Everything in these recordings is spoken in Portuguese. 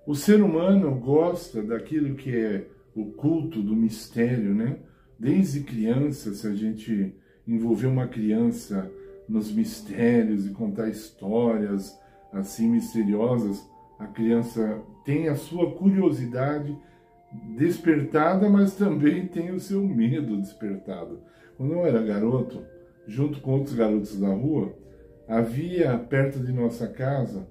O ser humano gosta daquilo que é o culto do mistério, né? Desde criança, se a gente envolver uma criança nos mistérios e contar histórias assim misteriosas, a criança tem a sua curiosidade despertada, mas também tem o seu medo despertado. Quando eu era garoto, junto com outros garotos da rua, havia perto de nossa casa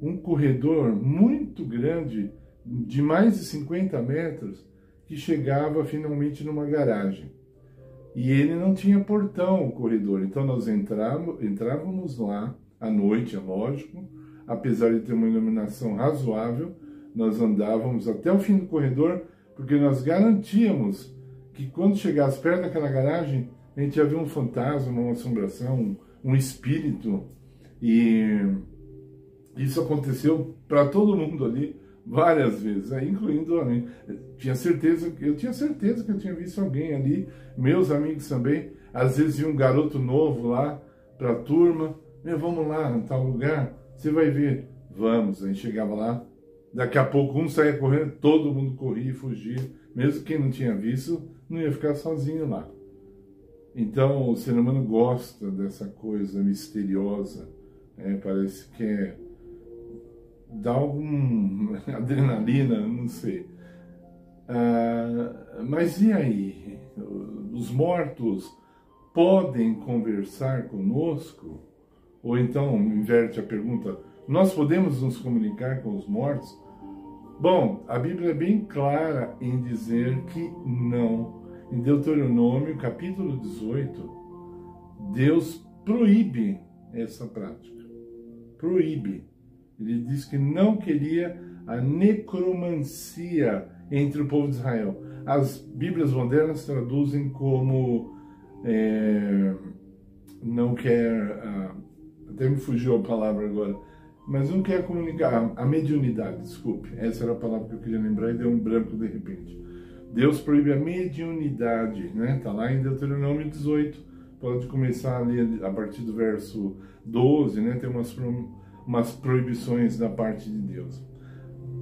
um corredor muito grande, de mais de 50 metros, que chegava finalmente numa garagem. E ele não tinha portão, o corredor, então nós entrávamos lá à noite, é lógico, apesar de ter uma iluminação razoável, nós andávamos até o fim do corredor, porque nós garantíamos que quando chegasse perto daquela garagem, a gente ia ver um fantasma, uma assombração, um espírito. E isso aconteceu para todo mundo ali várias vezes, incluindo a mim. Eu tinha certeza que eu tinha visto alguém ali, meus amigos também. Às vezes ia um garoto novo lá para a turma, vamos lá em tal lugar, você vai ver. Vamos, a gente chegava lá, daqui a pouco um saía correndo, todo mundo corria e fugia, mesmo quem não tinha visto, não ia ficar sozinho lá. Então o ser humano gosta dessa coisa misteriosa, parece que dá alguma adrenalina, não sei. Mas e aí? Os mortos podem conversar conosco? Ou então, inverte a pergunta, nós podemos nos comunicar com os mortos? Bom, a Bíblia é bem clara em dizer que não. Em Deuteronômio, capítulo 18, Deus proíbe essa prática. Proíbe. Ele diz que não queria a necromancia entre o povo de Israel. As Bíblias modernas traduzem como não quer, até me fugiu a palavra agora, mas não quer comunicar, a mediunidade, desculpe, essa era a palavra que eu queria lembrar e deu um branco de repente. Deus proíbe a mediunidade, né? Está lá em Deuteronômio 18, pode começar a ler a partir do verso 12, né? Tem umas proibições da parte de Deus.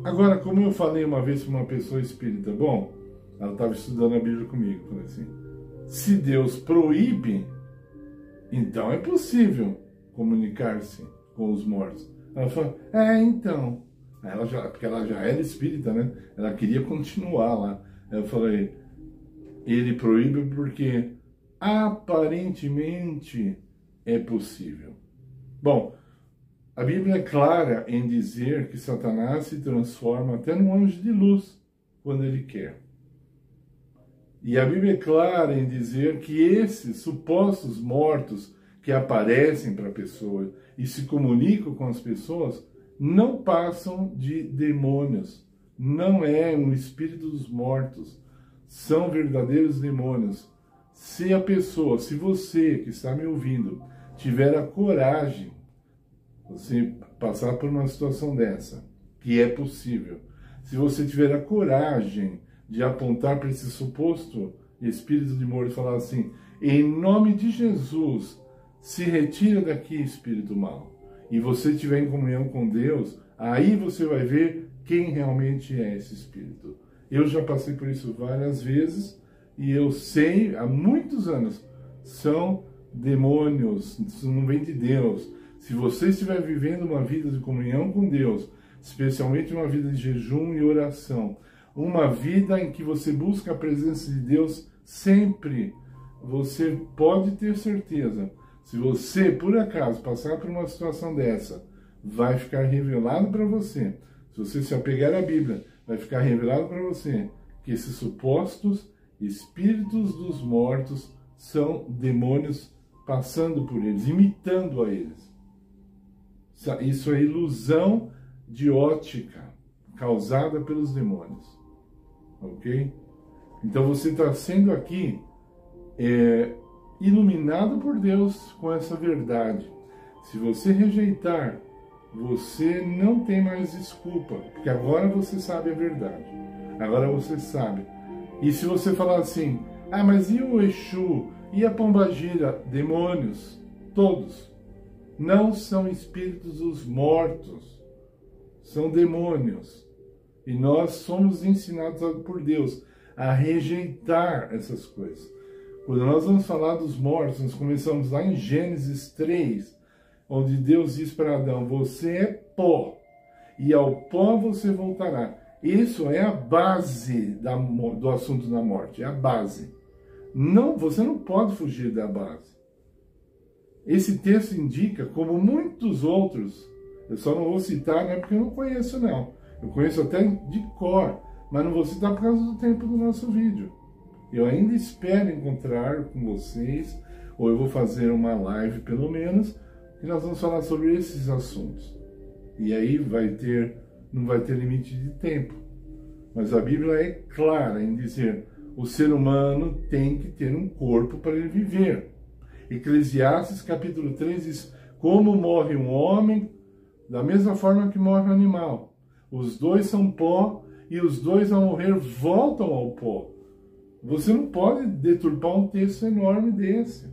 Agora, como eu falei uma vez para uma pessoa espírita, bom, ela estava estudando a Bíblia comigo, falei assim, se Deus proíbe, então é possível comunicar-se com os mortos. Ela falou, então, porque ela já era espírita, né? Ela queria continuar lá. Eu falei, ele proíbe porque aparentemente é possível. Bom, a Bíblia é clara em dizer que Satanás se transforma até num anjo de luz quando ele quer. E a Bíblia é clara em dizer que esses supostos mortos que aparecem para a pessoa e se comunicam com as pessoas não passam de demônios. Não é um espírito dos mortos. São verdadeiros demônios. Se a pessoa, se você que está me ouvindo, tiver a coragem você passar por uma situação dessa, que é possível, se você tiver a coragem de apontar para esse suposto espírito de morto e falar assim, em nome de Jesus, se retira daqui, espírito mau, e você estiver em comunhão com Deus, aí você vai ver quem realmente é esse espírito. Eu já passei por isso várias vezes, e eu sei, há muitos anos, são demônios, isso não vem de Deus. Se você estiver vivendo uma vida de comunhão com Deus, especialmente uma vida de jejum e oração, uma vida em que você busca a presença de Deus sempre, você pode ter certeza, se você, por acaso, passar por uma situação dessa, vai ficar revelado para você, se você se apegar à Bíblia, vai ficar revelado para você que esses supostos espíritos dos mortos são demônios passando por eles, imitando a eles. Isso é ilusão de ótica causada pelos demônios, ok? Então você está sendo aqui iluminado por Deus com essa verdade. Se você rejeitar, você não tem mais desculpa, porque agora você sabe a verdade. Agora você sabe. E se você falar assim, mas e o Exu? E a Pombagira? Demônios, todos. Não são espíritos dos mortos, são demônios. E nós somos ensinados por Deus a rejeitar essas coisas. Quando nós vamos falar dos mortos, nós começamos lá em Gênesis 3, onde Deus diz para Adão: você é pó, e ao pó você voltará. Isso é a base do assunto da morte, é a base. Não, você não pode fugir da base. Esse texto indica, como muitos outros, eu só não vou citar, não é porque eu não conheço não. Eu conheço até de cor, mas não vou citar por causa do tempo do nosso vídeo. Eu ainda espero encontrar com vocês, ou eu vou fazer uma live pelo menos, e nós vamos falar sobre esses assuntos. E aí não vai ter limite de tempo. Mas a Bíblia é clara em dizer: o ser humano tem que ter um corpo para ele viver. Eclesiastes capítulo 3 diz: como morre um homem, da mesma forma que morre um animal. Os dois são pó, e os dois ao morrer voltam ao pó. Você não pode deturpar um texto enorme desse.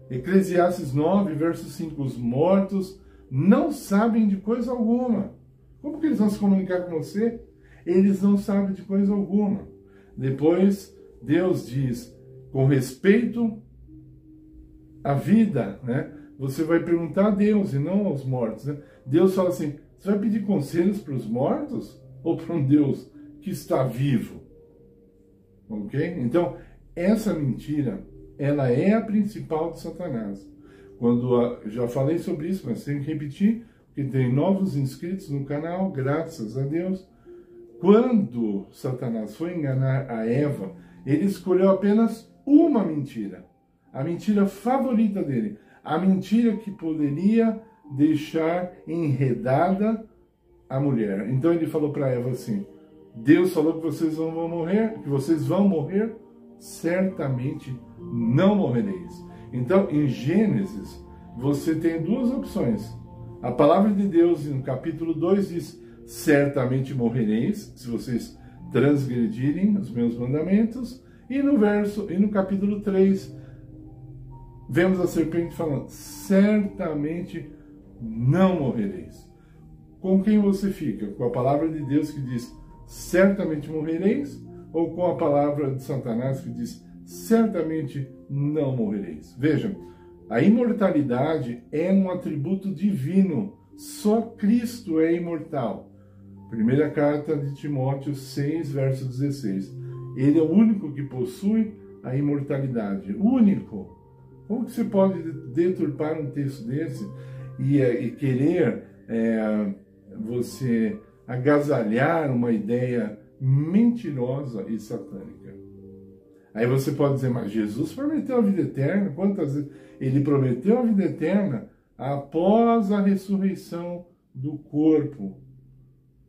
Eclesiastes 9, verso 5. Os mortos não sabem de coisa alguma. Como que eles vão se comunicar com você? Eles não sabem de coisa alguma. Depois, Deus diz, com respeito à vida, né? Você vai perguntar a Deus e não aos mortos, né? Deus fala assim: você vai pedir conselhos para os mortos ou para um Deus que está vivo? Ok? Então, essa mentira, ela é a principal de Satanás. Já falei sobre isso, mas tenho que repetir, porque tem novos inscritos no canal, graças a Deus. Quando Satanás foi enganar a Eva, ele escolheu apenas uma mentira. A mentira favorita dele. A mentira que poderia deixar enredada a mulher. Então ele falou para Eva assim: Deus falou que vocês vão morrer, certamente não morrereis. Então, em Gênesis, você tem duas opções. A palavra de Deus, no capítulo 2, diz: certamente morrereis, se vocês transgredirem os meus mandamentos. E no capítulo 3, vemos a serpente falando: certamente não morrereis. Com quem você fica? Com a palavra de Deus que diz: certamente morrereis, ou com a palavra de Satanás que diz: certamente não morrereis? Vejam, a imortalidade é um atributo divino. Só Cristo é imortal. Primeira carta de Timóteo 6, verso 16. Ele é o único que possui a imortalidade. Único. Como que você pode deturpar um texto desse e querer você agasalhar uma ideia mentirosa e satânica? Aí você pode dizer: mas Jesus prometeu a vida eterna. Quantas vezes ele prometeu a vida eterna após a ressurreição do corpo?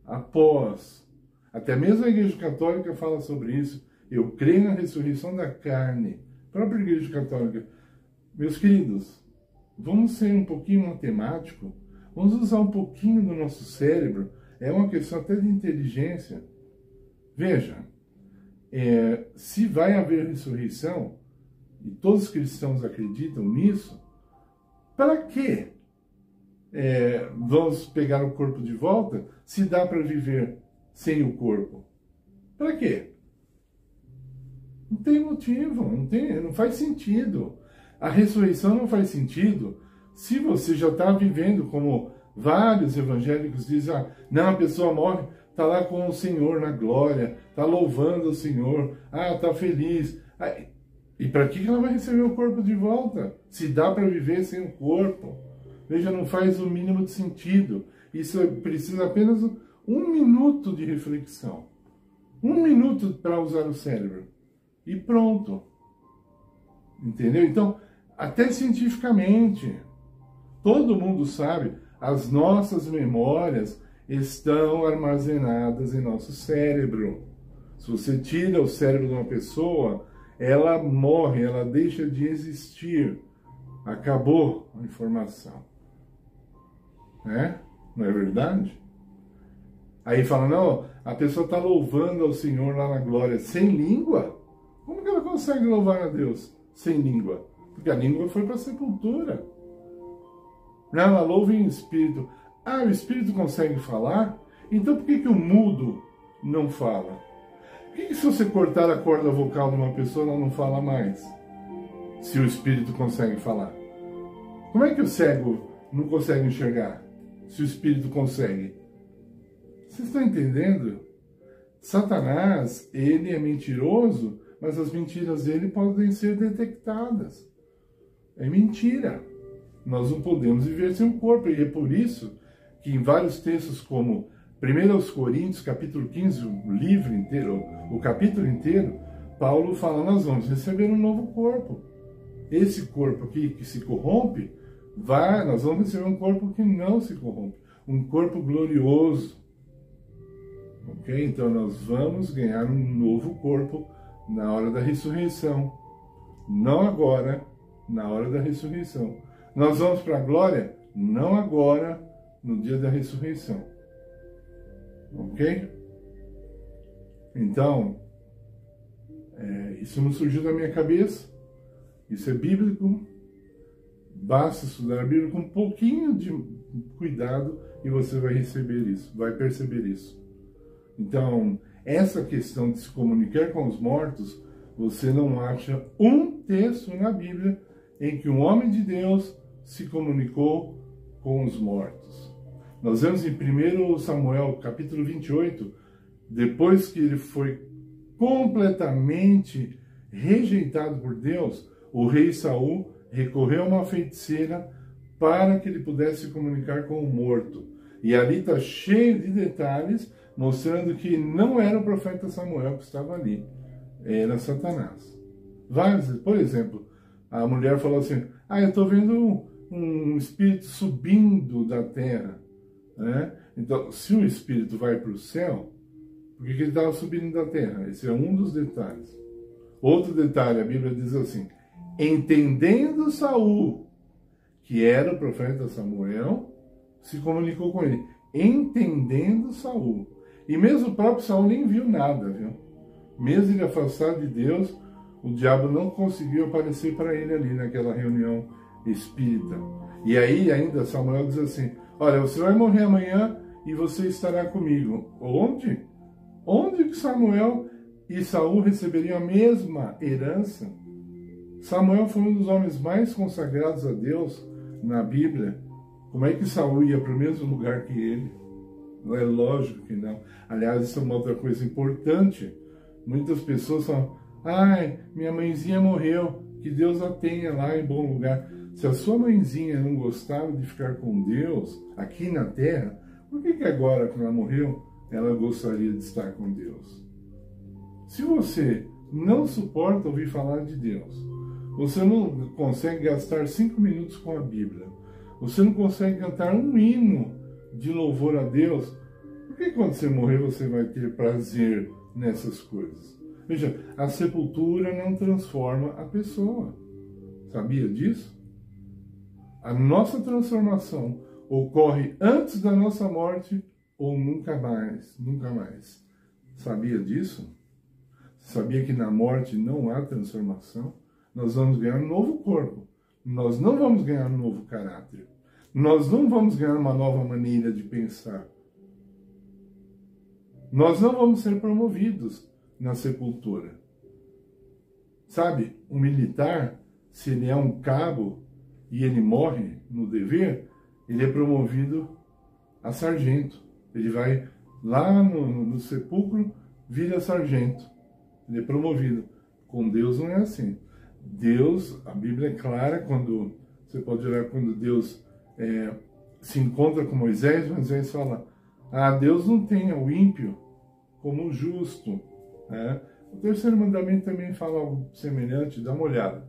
Após. Até mesmo a Igreja Católica fala sobre isso. Eu creio na ressurreição da carne. A própria Igreja Católica. Meus queridos, vamos ser um pouquinho matemático. Vamos usar um pouquinho do nosso cérebro. É uma questão até de inteligência. Veja, se vai haver ressurreição, e todos os cristãos acreditam nisso, para quê? Vamos pegar o corpo de volta, se dá para viver sem o corpo? Para quê? Não tem motivo, não faz sentido. A ressurreição não faz sentido se você já está vivendo, como vários evangélicos dizem: não, a pessoa morre, está lá com o Senhor na glória, está louvando o Senhor, está feliz. E para que ela vai receber o corpo de volta? Se dá para viver sem o corpo? Veja, não faz o mínimo de sentido. Isso precisa apenas um minuto de reflexão. Um minuto para usar o cérebro. E pronto. Entendeu? Então, até cientificamente, todo mundo sabe, as nossas memórias estão armazenadas em nosso cérebro. Se você tira o cérebro de uma pessoa, ela morre, ela deixa de existir. Acabou a informação. Não é verdade? Aí fala: não, a pessoa está louvando ao Senhor lá na glória sem língua. Como que ela consegue louvar a Deus sem língua? Porque a língua foi para a sepultura. Ela louva em espírito. O espírito consegue falar? Então por que o mudo não fala? Por que se você cortar a corda vocal de uma pessoa, ela não fala mais? Se o espírito consegue falar. Como é que o cego não consegue enxergar? Se o espírito consegue? Vocês estão entendendo? Satanás, ele é mentiroso, mas as mentiras dele podem ser detectadas. É mentira. Nós não podemos viver sem o corpo. E é por isso que em vários textos como 1 Coríntios, capítulo 15, o livro inteiro, o capítulo inteiro, Paulo fala, nós vamos receber um novo corpo. Esse corpo aqui que se corrompe, nós vamos receber um corpo que não se corrompe. Um corpo glorioso. Ok? Então nós vamos ganhar um novo corpo na hora da ressurreição. Não agora, na hora da ressurreição. Nós vamos para a glória? Não agora, no dia da ressurreição. Ok? Então, isso não surgiu da minha cabeça. Isso é bíblico. Basta estudar a Bíblia com um pouquinho de cuidado e você vai receber isso, vai perceber isso. Então, essa questão de se comunicar com os mortos, você não acha um texto na Bíblia em que um homem de Deus se comunicou com os mortos. Nós vemos em 1 Samuel, capítulo 28, depois que ele foi completamente rejeitado por Deus, o rei Saul recorreu a uma feiticeira para que ele pudesse se comunicar com o morto. E ali está cheio de detalhes, mostrando que não era o profeta Samuel que estava ali, era Satanás. Vários, por exemplo, a mulher falou assim, eu estou vendo um espírito subindo da terra. Né? Então, se o espírito vai para o céu, por que ele estava subindo da terra? Esse é um dos detalhes. Outro detalhe, a Bíblia diz assim, entendendo Saul, que era o profeta Samuel, se comunicou com ele. Entendendo Saul. E mesmo o próprio Saul nem viu nada, viu? Mesmo ele afastado de Deus, o diabo não conseguiu aparecer para ele ali naquela reunião espírita. E aí ainda Samuel diz assim, olha, você vai morrer amanhã e você estará comigo. Onde? Onde que Samuel e Saul receberiam a mesma herança? Samuel foi um dos homens mais consagrados a Deus na Bíblia. Como é que Saul ia para o mesmo lugar que ele? Não é lógico que não. Aliás, isso é uma outra coisa importante. Muitas pessoas falam, minha mãezinha morreu, que Deus a tenha lá em bom lugar. Se a sua mãezinha não gostava de ficar com Deus aqui na terra, por que agora, quando ela morreu, ela gostaria de estar com Deus? Se você não suporta ouvir falar de Deus, você não consegue gastar 5 minutos com a Bíblia, você não consegue cantar um hino de louvor a Deus, por que quando você morrer você vai ter prazer nessas coisas? Veja, a sepultura não transforma a pessoa. Sabia disso? A nossa transformação ocorre antes da nossa morte ou nunca mais, nunca mais. Sabia disso? Sabia que na morte não há transformação? Nós vamos ganhar um novo corpo. Nós não vamos ganhar um novo caráter. Nós não vamos ganhar uma nova maneira de pensar. Nós não vamos ser promovidos na sepultura. Sabe, um militar, se ele é um cabo e ele morre no dever, ele é promovido a sargento. Ele vai lá no sepulcro, vira sargento. Ele é promovido. Com Deus não é assim. Deus, a Bíblia é clara, quando você pode olhar quando Deus se encontra com Moisés fala, Deus não tem o ímpio como o justo. Né? O terceiro mandamento também fala algo semelhante, dá uma olhada.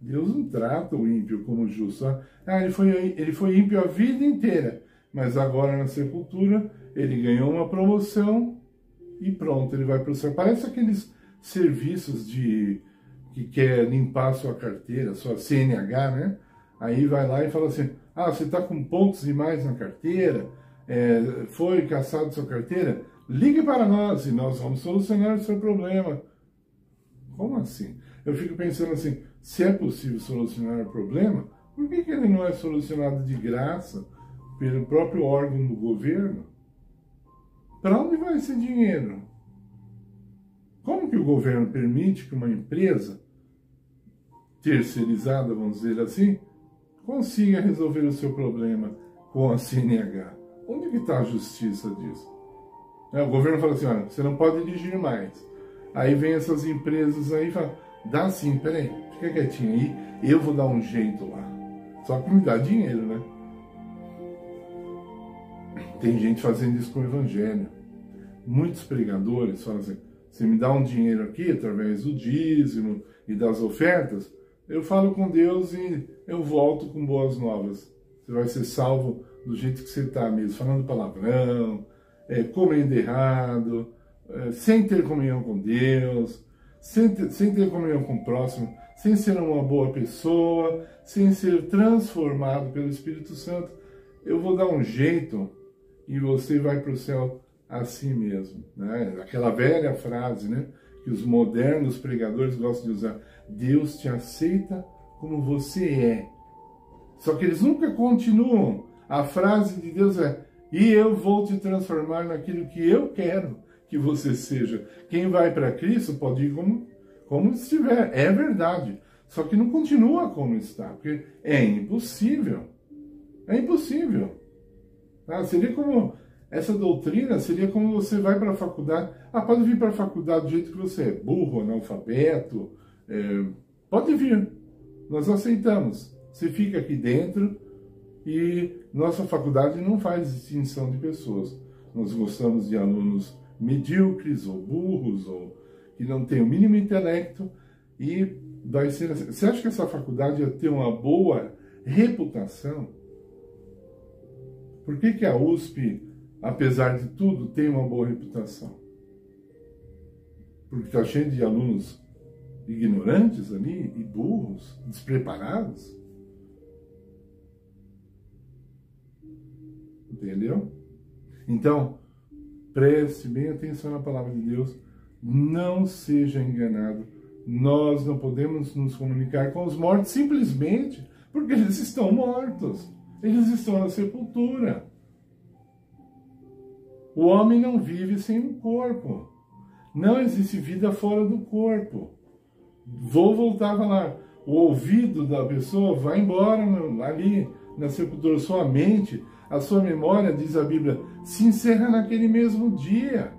Deus não trata o ímpio como justo. Ele foi ímpio a vida inteira, mas agora na sepultura ele ganhou uma promoção e pronto, ele vai para o céu. Parece aqueles serviços que quer limpar a sua carteira, sua CNH, né? Aí vai lá e fala assim, você está com pontos demais na carteira, foi cassado sua carteira? Ligue para nós e nós vamos solucionar o seu problema. Como assim? Eu fico pensando assim, se é possível solucionar o problema, por que ele não é solucionado de graça pelo próprio órgão do governo? Para onde vai esse dinheiro? Como que o governo permite que uma empresa terceirizada, vamos dizer assim, consiga resolver o seu problema com a CNH? Onde que está a justiça disso? O governo fala assim, olha, você não pode dirigir mais. Aí vem essas empresas aí e fala, dá sim, peraí, fica quietinho aí, eu vou dar um jeito lá. Só que me dá dinheiro, né? Tem gente fazendo isso com o evangelho. Muitos pregadores falam assim, você me dá um dinheiro aqui através do dízimo e das ofertas, eu falo com Deus e eu volto com boas novas. Você vai ser salvo do jeito que você está mesmo, falando palavrão, comendo errado, sem ter comunhão com Deus, sem ter comunhão com o próximo, sem ser uma boa pessoa, sem ser transformado pelo Espírito Santo. Eu vou dar um jeito e você vai para o céu assim mesmo, né? Aquela velha frase, né, que os modernos pregadores gostam de usar, Deus te aceita como você é. Só que eles nunca continuam. A frase de Deus é, e eu vou te transformar naquilo que eu quero que você seja. Quem vai para Cristo pode ir como estiver, é verdade. Só que não continua como está, porque é impossível. É impossível. Seria como, essa doutrina seria como você vai para a faculdade. Pode vir para a faculdade do jeito que você é, burro, analfabeto, pode vir. Nós aceitamos. Você fica aqui dentro e nossa faculdade não faz distinção de pessoas. Nós gostamos de alunos medíocres ou burros ou que não têm o mínimo intelecto e vai ser assim. Você acha que essa faculdade ia ter uma boa reputação? Por que a USP, apesar de tudo, tem uma boa reputação? Porque está cheio de alunos ignorantes ali e burros, despreparados? Entendeu? Então, preste bem atenção na palavra de Deus, não seja enganado. Nós não podemos nos comunicar com os mortos simplesmente porque eles estão mortos. Eles estão na sepultura. O homem não vive sem um corpo. Não existe vida fora do corpo. Vou voltar a falar. O ouvido da pessoa vai embora ali na sepultura. Sua mente, a sua memória, diz a Bíblia, se encerra naquele mesmo dia.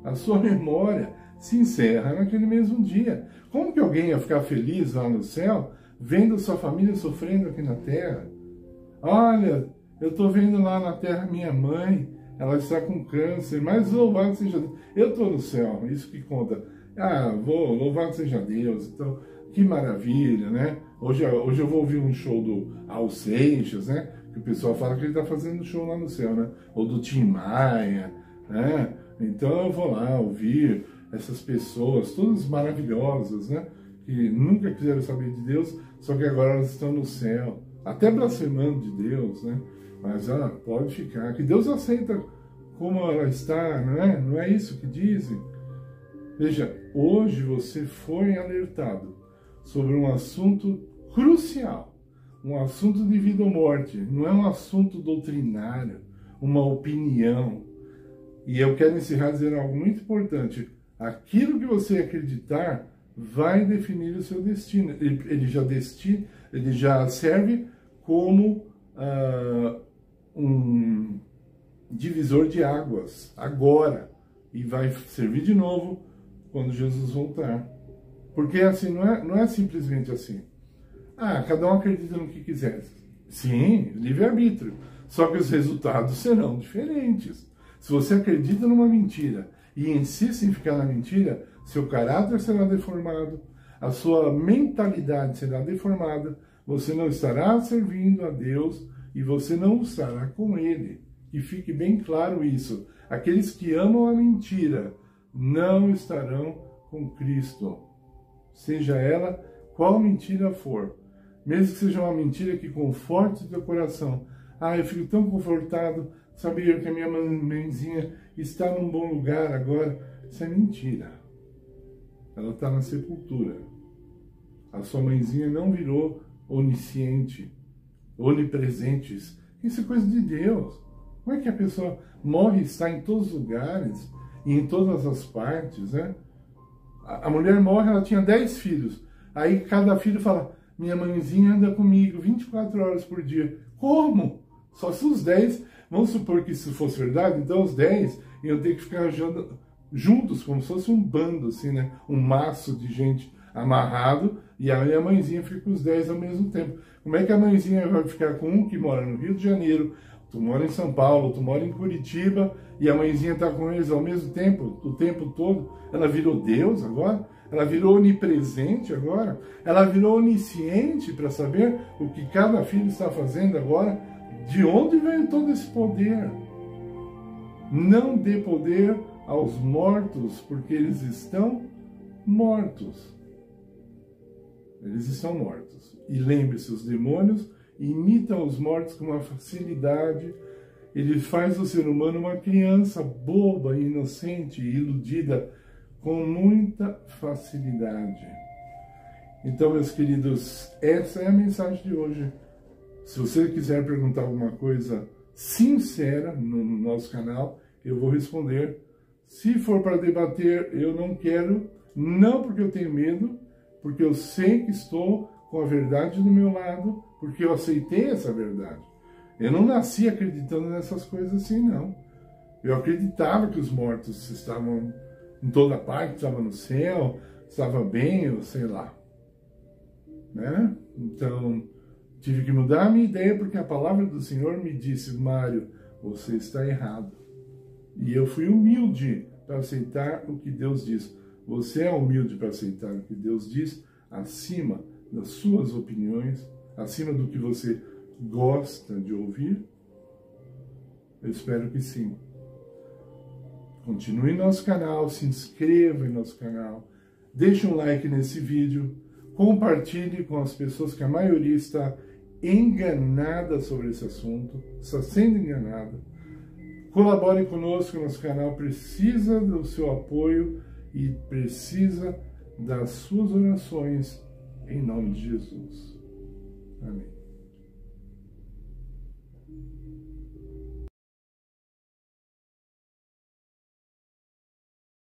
A sua memória se encerra naquele mesmo dia. Como que alguém ia ficar feliz lá no céu, vendo sua família sofrendo aqui na terra? Olha, eu estou vendo lá na terra minha mãe, ela está com câncer, mas louvado seja Deus. Eu estou no céu, isso que conta. Louvado seja Deus. Então, que maravilha, né? Hoje eu vou ouvir um show do Raul Seixas, né? Que o pessoal fala que ele está fazendo show lá no céu, né? Ou do Tim Maia, né? Então eu vou lá ouvir essas pessoas, todas maravilhosas, né? Que nunca quiseram saber de Deus, só que agora elas estão no céu, até blasfemando de Deus, né? Mas pode ficar, que Deus aceita como ela está, não é? Não é isso que dizem? Veja, hoje você foi alertado sobre um assunto crucial, um assunto de vida ou morte, não é um assunto doutrinário, uma opinião. E eu quero encerrar dizendo algo muito importante. Aquilo que você acreditar vai definir o seu destino. Ele já serve como um divisor de águas agora e vai servir de novo quando Jesus voltar. Porque assim não é simplesmente assim. Cada um acredita no que quiser. Sim, livre-arbítrio. Só que os resultados serão diferentes. Se você acredita numa mentira e insiste em ficar na mentira, seu caráter será deformado, a sua mentalidade será deformada, você não estará servindo a Deus e você não estará com Ele. E fique bem claro isso. Aqueles que amam a mentira não estarão com Cristo. Seja ela qual mentira for. Mesmo que seja uma mentira que conforte o teu coração. Eu fico tão confortado saber que a minha mãezinha está num bom lugar agora. Isso é mentira. Ela está na sepultura. A sua mãezinha não virou onisciente, onipresente. Isso é coisa de Deus. Como é que a pessoa morre e está em todos os lugares e em todas as partes, né? A mulher morre, ela tinha 10 filhos. Aí cada filho fala, minha mãezinha anda comigo 24 horas por dia. Como? Só se os 10, vamos supor que isso fosse verdade, então os 10 iam ter que ficar juntos, como se fosse um bando, assim, né? Um maço de gente amarrado, e aí a mãezinha fica com os 10 ao mesmo tempo. Como é que a mãezinha vai ficar com um que mora no Rio de Janeiro, tu mora em São Paulo, tu mora em Curitiba, e a mãezinha está com eles ao mesmo tempo, o tempo todo? Ela virou Deus agora? Ela virou onipresente agora? Ela virou onisciente para saber o que cada filho está fazendo agora? De onde veio todo esse poder? Não dê poder aos mortos, porque eles estão mortos. Eles estão mortos. E lembre-se, os demônios imitam os mortos com uma facilidade. Ele faz o ser humano uma criança boba, inocente e iludida com muita facilidade. Então, meus queridos, essa é a mensagem de hoje. Se você quiser perguntar alguma coisa sincera no nosso canal, eu vou responder. Se for para debater, eu não quero, não porque eu tenho medo, porque eu sei que estou com a verdade do meu lado, porque eu aceitei essa verdade. Eu não nasci acreditando nessas coisas assim, não. Eu acreditava que os mortos estavam em toda parte, estavam no céu, estavam bem, ou sei lá. Né? Então, tive que mudar a minha ideia, porque a palavra do Senhor me disse, Mário, você está errado. E eu fui humilde para aceitar o que Deus diz. Você é humilde para aceitar o que Deus diz, acima das suas opiniões, acima do que você gosta de ouvir? Eu espero que sim. Continue em nosso canal, se inscreva em nosso canal, deixe um like nesse vídeo, compartilhe com as pessoas que a maioria está enganada sobre esse assunto, está sendo enganada. Colabore conosco, nosso canal precisa do seu apoio e precisa das suas orações, em nome de Jesus.